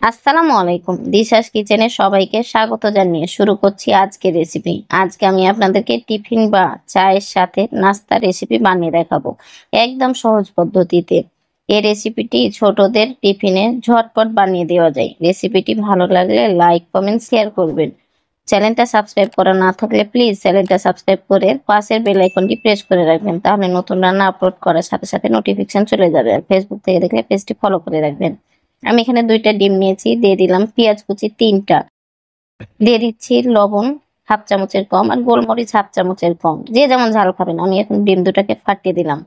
আসসালামু আলাইকুম। দিশাস কিচেনে সবাইকে স্বাগত জানিয়ে শুরু করছি আজকের রেসিপি। আজকে আমি আপনাদেরকে টিফিন বা চায়ের সাথে নাস্তার রেসিপি বানিয়ে দেখাবো একদম সহজ পদ্ধতিতে। এই রেসিপিটি ছোটদের টিফিনে ঝটপট বানিয়ে দেওয়া যায়। রেসিপিটি ভালো লাগলে লাইক, কমেন্ট, শেয়ার করবেন। চ্যানেলটা সাবস্ক্রাইব করা না থাকলে প্লিজ চ্যানেলটা সাবস্ক্রাইব করে পাশের বেল আইকনটি প্রেস করে রাখবেন, তাহলে নতুন রান্না আপলোড করার সাথে সাথে নোটিফিকেশন চলে যাবে। আর ফেসবুক থেকে দেখলে পেজটি ফলো করে রাখবেন। আমি এখানে 2টা ডিম নিয়েছি, দিয়ে দিলাম পেঁয়াজ কুচি 3টা, দিয়ে দিচ্ছি লবণ হাফ চামচের কম আর গোলমরিচ হাফ চামচের কম, যে যেমন ঝাল খাবেন। আমি এখন ডিম দুটাকে ফাটিয়ে দিলাম।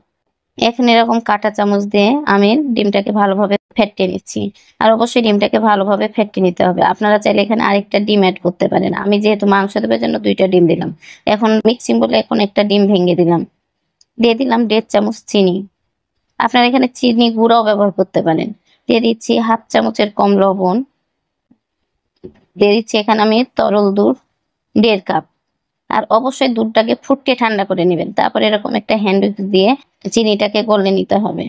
এখন এরকম কাঁটা চামচ দিয়ে আমি ডিমটাকে ভালোভাবে ফেটিয়ে নিচ্ছি। আর অবশ্যই ডিমটাকে ভালোভাবে ফেটিয়ে নিতে হবে। আপনারা চাইলে এখানে আরেকটা ডিম অ্যাড করতে পারেন। আমি যেহেতু মাংস দেবার জন্য 2টা ডিম দিলাম। এখন মিক্সিং বলে এখন একটা ডিম ভেঙে দিলাম, দিয়ে দিলাম 1.5 চামচ চিনি। আপনারা এখানে চিনি গুঁড়াও ব্যবহার করতে পারেন। দিয়ে দিচ্ছি হাফ চামচের কম লবণ। দিয়ে দিচ্ছি এখানে আমি তরল দুধ 1.5 কাপ। আর অবশ্যই দুধটাকে ফুটিয়ে ঠান্ডা করে নেবেন, তারপর এরকম একটা হ্যান্ড উইস্ক দিয়ে চিনিটাকে গলে নিতে হবে।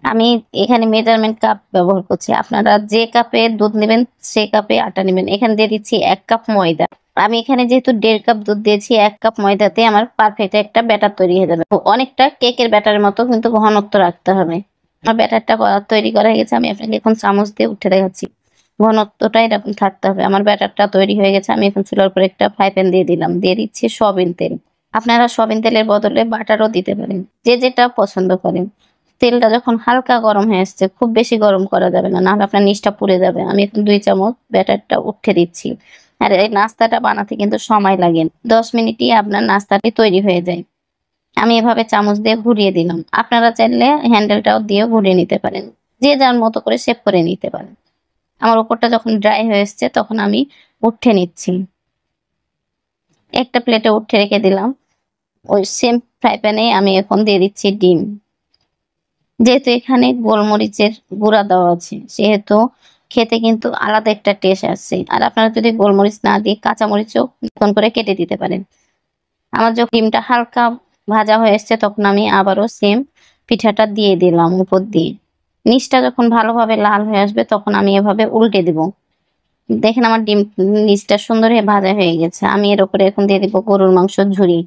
আমি এখানে মেজারমেন্ট কাপ ব্যবহার করছি, আপনারা যে কাপে দুধ নেবেন সেই কাপে আটা নেবেন। এখানে দিয়ে দিচ্ছি 1 কাপ ময়দা। আমি এখানে যেহেতু 1.5 কাপ দুধ দিয়েছি, 1 কাপ ময়দাতে আমার পারফেক্ট একটা ব্যাটার তৈরি হয়ে যাবে। অনেকটা কেকের ব্যাটারের মতো কিন্তু ঘনত্ব রাখতে হবে। আমার ব্যাটারটা তৈরি করা হয়ে গেছে, আমি আপনাকে এখন চামচ দিয়ে উঠে দেখাচ্ছি। ঘনত্বটা এরকম থাকতে হবে। আমার ব্যাটারটা তৈরি হয়ে গেছে। আমি এখন চুলার উপরে একটা ফ্রাই প্যান দিয়ে দিলাম, দিয়ে দিচ্ছি সয়াবিন তেল। আপনারা সয়াবিন তেলের বদলে বাটারও দিতে পারেন, যে যেটা পছন্দ করেন। তেলটা যখন হালকা গরম হয়ে আসছে, খুব বেশি গরম করা যাবে না, নাহলে আপনার নিচটা পুড়ে যাবে। আমি এখন 2 চামচ ব্যাটারটা উঠে দিচ্ছি। আর এই নাস্তাটা বানাতে কিন্তু সময় লাগে, 10 মিনিটই আপনার নাস্তাটি তৈরি হয়ে যায়। আমি এভাবে চামচ দিয়ে ঘুরিয়ে দিলাম। আপনারা চাইলে হ্যান্ডেলটাও দিয়ে ঘুরিয়ে নিতে পারেন, যে যার মতো করে শেপ করে নিতে পারেন। আমার উপরটা যখন ড্রাই হয়ে এসছে তখন আমি উঠে নিচ্ছি। একটা প্লেটে উঠে রেখে দিলাম। ওই সেম ফ্রাই প্যানে আমি এখন দিয়ে দিচ্ছি ডিম। যেহেতু এখানে গোলমরিচের গুঁড়া দেওয়া আছে, সেহেতু খেতে কিন্তু আলাদা একটা টেস্ট আসছে। আর আপনারা যদি গোলমরিচ না দিয়ে কাঁচামরিচও চিকন করে কেটে দিতে পারেন। আমার যখন ডিমটা হালকা ভাজা হয়ে এসছে তখন আমি আবারও সেম পিঠাটা দিয়ে দিলাম উপর দিয়ে। নিচটা যখন ভালোভাবে লাল হয়ে আসবে তখন আমি এভাবে উল্টে দিব। দেখেন আমার ডিম নিচটা সুন্দর হয়ে ভাজা হয়ে গেছে। আমি এর উপরে এখন দিয়ে দিব গরুর মাংসের ঝুড়ি।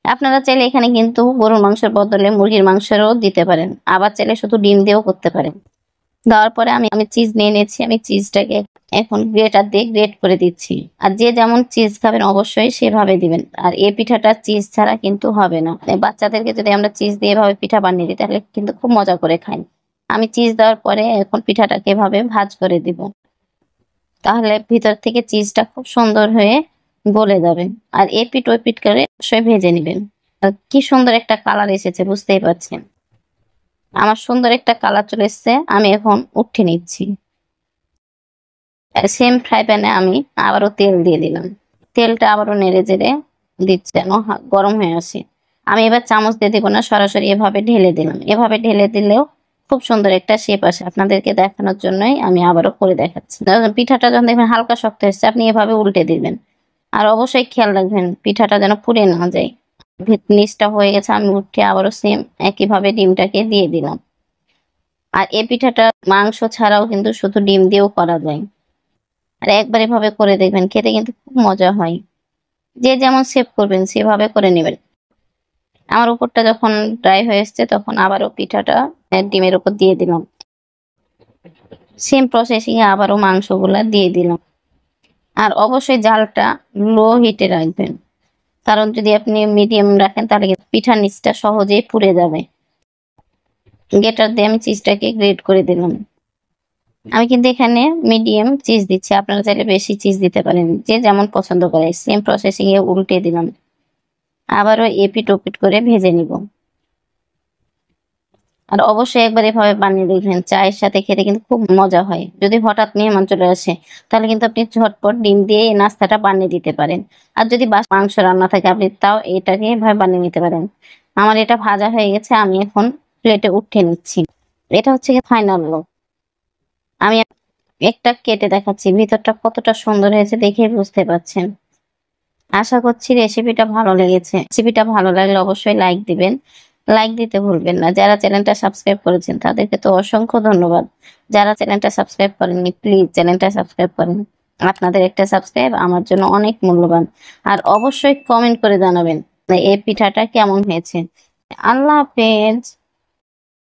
আপনারা চাইলে এখানে কিন্তু গরুর মাংসের বদলে মুরগির মাংসেরও দিতে পারেন, আবার চাইলে শুধু ডিম দিয়েও করতে পারেন। দেওয়ার পরে আমি চিজ নিয়ে নিয়েছি। আমি চিজটাকে এখন গ্রেটার দিয়ে গ্রেট করে দিচ্ছি। আর যে যেমন চিজ খাবেন অবশ্যই সেভাবে দিবেন। আর এই পিঠাটা চিজ ছাড়া কিন্তু হবে না। বাচ্চাদেরকে যদি আমরা চিজ দিয়ে এভাবে পিঠা বানিয়ে দিই তাহলে কিন্তু খুব মজা করে খাই। আমি চিজ দেওয়ার পরে এখন পিঠাটাকে এভাবে ভাঁজ করে দিব, তাহলে ভিতর থেকে চিজটা খুব সুন্দর হয়ে গলে যাবে। আর এপিট ওপিট করে অবশ্যই ভেজে নেবেন। আর কি সুন্দর একটা কালার এসেছে, বুঝতেই পারছেন। আমার সুন্দর একটা কালার চলে এসছে। আমি এখন উঠিয়ে নিচ্ছি। সেম ফ্রাই প্যানে আমি আবারও তেল দিয়ে দিলাম। তেলটা আবারও নেড়ে চেড়ে দিচ্ছে যেন গরম হয়ে আসে। আমি এবার চামচ দিয়ে দেবো না, সরাসরি এভাবে ঢেলে দিলাম। এভাবে ঢেলে দিলেও খুব সুন্দর একটা শেপ আসে। আপনাদেরকে দেখানোর জন্যই আমি আবারও করে দেখাচ্ছি। পিঠাটা যখন দেখবেন হালকা শক্ত হচ্ছে, আপনি এভাবে উল্টে দিবেন। আর অবশ্যই খেয়াল রাখবেন পিঠাটা যেন পুড়ে না যায়। নিচটা হয়ে গেছে, আমি উঠে আবারও সেম একইভাবে ডিমটাকে দিয়ে দিলাম। আর এই পিঠাটা মাংস ছাড়াও কিন্তু শুধু ডিম দিয়েও করা যায়। আর একবার এভাবে করে দেখবেন, খেতে কিন্তু খুব মজা হয়। যে যেমন শেপ করবেন সেভাবে করে নেবেন। আমার উপরটা যখন ড্রাই হয়ে এসছে তখন আবারও পিঠাটা ডিমের উপর দিয়ে দিলাম। সেম প্রসেসিং এ আবারও মাংসগুলা দিয়ে দিলাম। আর অবশ্যই জালটা লো হিটে রাখবেন, কারণ যদি আপনি মিডিয়াম রাখেন তাহলে পিঠার নিচটা সহজেই পুড়ে যাবে। গ্রেটার দিয়ে আমি চিজটাকে গ্রেট করে দিলাম। আমি কিন্তু এখানে মিডিয়াম চিজ দিচ্ছি, আপনারা চাইলে বেশি চিজ দিতে পারেন, যে যেমন পছন্দ করে। সেম প্রসেসিং এ উল্টে দিলাম। আবারও এপিট ওপিট করে ভেজে নিব। আর অবশ্যই একবার এভাবে বানিয়ে দেখবেন, চায়ের সাথে খেতে কিন্তু খুব মজা হয়। যদি হঠাৎ মেহমান চলে আসে তাহলে কিন্তু আপনি ঝটপট ডিম দিয়ে এই নাস্তাটা বানিয়ে দিতে পারেন। আর যদি মাংস রান্না থাকে আপনি তাও এটাকে এভাবে বানিয়ে নিতে পারেন। আমার এটা ভাজা হয়ে গেছে, আমি এখন প্লেটে উঠিয়ে নিচ্ছি। এটা হচ্ছে ফাইনাল লুক। আমি একটা কেটে দেখাচ্ছি, ভিতরটা কতটা সুন্দর হয়েছে দেখে বুঝতে পারছেন। আশা করছি রেসিপিটা ভালো লেগেছে। রেসিপিটা ভালো লাগলে অবশ্যই লাইক দিবেন। লাইক দিতে ভুলবেন না। যারা চ্যানেলটা সাবস্ক্রাইব করেছেন তাদেরকে তো অসংখ্য ধন্যবাদ। যারা চ্যানেলটা সাবস্ক্রাইব করেননি প্লিজ চ্যানেলটা সাবস্ক্রাইব করেন। আপনাদের একটা সাবস্ক্রাইব আমার জন্য অনেক মূল্যবান। আর অবশ্যই কমেন্ট করে জানাবেন এই পিঠাটা কেমন হয়েছে। আল্লাহ হাফেজ।